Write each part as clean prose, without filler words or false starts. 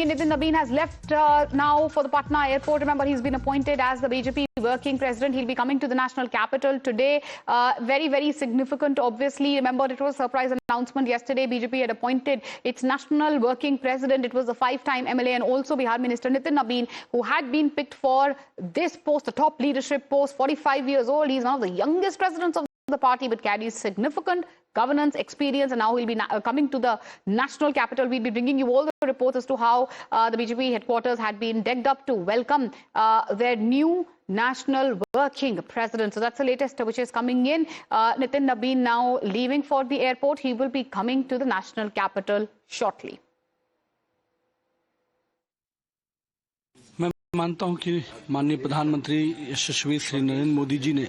Nitin Nabin has left now for the Patna airport. Remember, he's been appointed as the BJP working president. He'll be coming to the national capital today. Very, very significant, obviously. Remember, it was a surprise announcement yesterday. BJP had appointed its national working president. It was the 5-time MLA and also Bihar Minister Nitin Nabin, who had been picked for this post, the top leadership post, 45 years old. He's one of the youngest presidents of the party, but carries significant governance experience, and now he'll be coming to the national capital. We'll be bringing you all the reports as to how the BJP headquarters had been decked up to welcome their new national working president. So that's the latest which is coming in. Nitin Nabin now leaving for the airport. He will be coming to the national capital shortly. मैं मानता हूं कि माननीय प्रधानमंत्री यशस्वी श्री नरेंद्र मोदी जी ने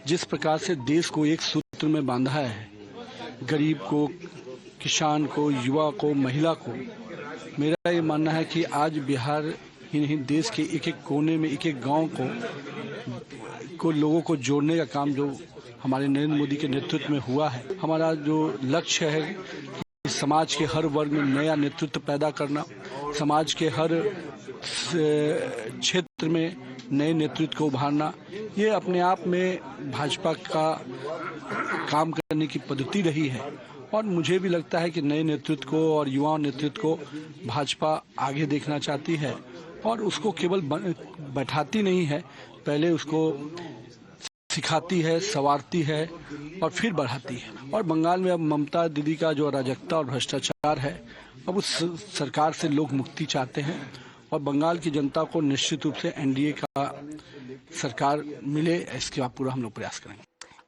जिस प्रकार से देश को एक सूत्र में बांधा है, गरीब को, किसान को, युवा को, महिला को, मेरा ये मानना है कि आज बिहार ही नहीं, देश के एक एक कोने में, एक एक गांव को लोगों को जोड़ने का काम जो हमारे नरेंद्र मोदी के नेतृत्व में हुआ है। हमारा जो लक्ष्य है कि समाज के हर वर्ग में नया नेतृत्व पैदा करना, समाज के हर क्षेत्र में नए नेतृत्व को उभारना, ये अपने आप में भाजपा का काम करने की पद्धति रही है। और मुझे भी लगता है कि नए नेतृत्व को और युवा नेतृत्व को भाजपा आगे देखना चाहती है और उसको केवल बैठाती नहीं है, पहले उसको सिखाती है, संवारती है और फिर बढ़ाती है। और बंगाल में अब ममता दीदी का जो अराजकता और भ्रष्टाचार है, अब उस सरकार से लोग मुक्ति चाहते हैं और बंगाल की जनता को निश्चित रूप से एनडीए का सरकार मिले, इसके बाद पूरा हम लोग प्रयास करेंगे।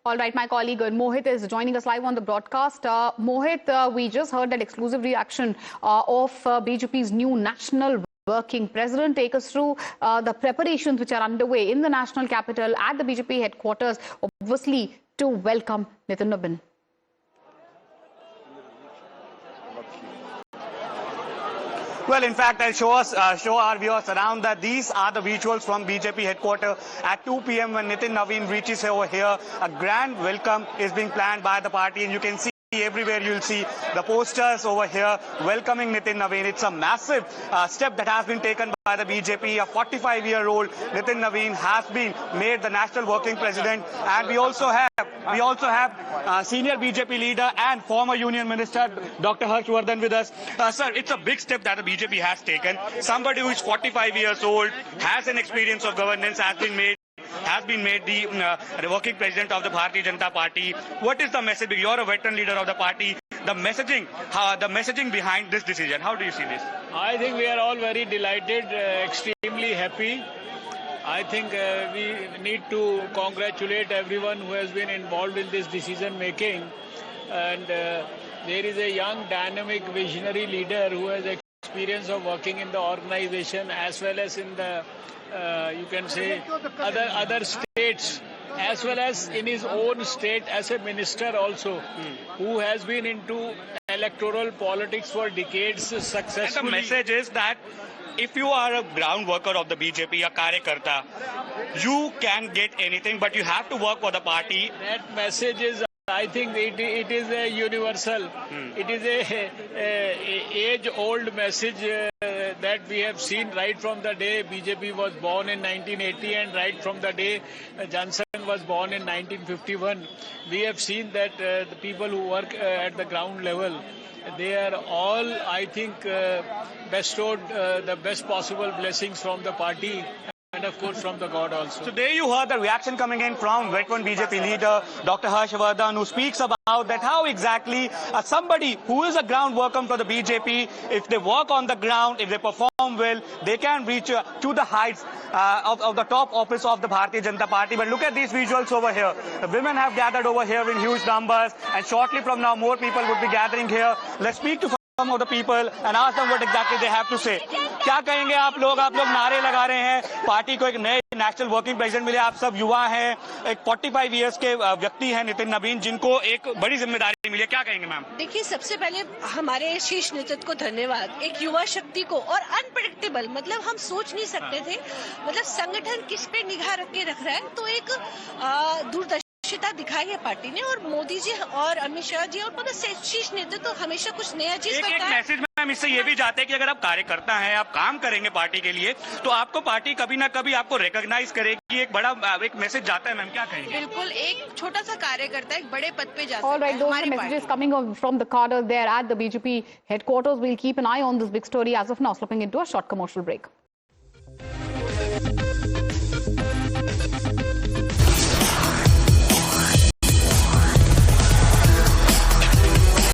All right, my colleague Mohit is joining us live on the broadcast. Mohit, we just heard that exclusive reaction of BJP's new national working president. Take us through the preparations which are underway in the national capital at the BJP headquarters, obviously to welcome Nitin Nabin. Well, in fact, I'll show our viewers around that these are the visuals from BJP headquarters at 2 p.m. when Nitin Nabin reaches over here. A grand welcome is being planned by the party, and you can see everywhere you'll see the posters over here welcoming Nitin Nabin. It's a massive step that has been taken by the BJP. A 45-year-old Nitin Nabin has been made the national working president, and we also have senior BJP leader and former union minister Dr. Harsh Vardhan with us. Sir, it's a big step that the BJP has taken. Somebody who is 45 years old, has an experience of governance, has been made the working president of the Bharatiya Janata Party. What is the message? You're a veteran leader of the party. The messaging behind this decision, how do you see this? I think we are all very delighted, extremely happy. I think we need to congratulate everyone who has been involved in this decision making. And there is a young, dynamic, visionary leader who has experience of working in the organization as well as in the you can say other states, as well as in his own state as a minister also, who has been into electoral politics for decades successfully. And the message is that if you are a ground worker of the BJP, a karyakarta, you can get anything, but you have to work for the party. That message is, I think it is a universal. It is a age-old message that we have seen right from the day BJP was born in 1980 and right from the day Johnson was born in 1951. We have seen that the people who work at the ground level, they are all, I think, bestowed the best possible blessings from the party. And of course from the God also. So there you heard the reaction coming in from veteran BJP leader Dr. Harsh Vardhan, who speaks about that how exactly somebody who is a ground worker for the BJP, if they work on the ground, if they perform well, they can reach to the heights of the top office of the Bharatiya Janata Party. But look at these visuals over here. The women have gathered over here in huge numbers, and shortly from now more people would be gathering here. Let's speak to some of the people and ask them what exactly they have to say. क्या कहेंगे आप लोग नारे लगा रहे हैं, party को एक नए नेशनल वर्किंग प्रेसिडेंट मिले, आप सब युवा हैं, एक 45 इयर्स के व्यक्ति हैं नितिन नबीन, जिनको एक बड़ी जिम्मेदारी मिली है, क्या कहेंगे मैम? देखिए, सबसे पहले हमारे शीर्ष नेतृत्व को धन्यवाद। एक युवा शक्ति को, और अनप्रेडिक्टेबल, मतलब हम सोच नहीं सकते थे, मतलब संगठन किस पे निगाह रख के रख रहा है, तो एक दूरदर्शी दिखाई है पार्टी ने, और मोदी जी और अमित शाह जी और पूरा शीर्ष नेतृत्व तो हमेशा कुछ नया चीज एक मैसेज में हम इससे ये भी चाहते हैं कि अगर आप कार्यकर्ता हैं, आप काम करेंगे पार्टी के लिए, तो आपको पार्टी कभी ना कभी आपको रिकॉग्नाइज करेगी। एक बड़ा एक मैसेज जाता है, मैम क्या कहेंगे? बिल्कुल, एक छोटा सा कार्यकर्ता एक बड़े पद पे जा सकता All right, है those are हमारी messages party. coming from the cadre there at the BJP headquarters. We'll keep an eye on this big story. As of now, slipping into a short commercial break.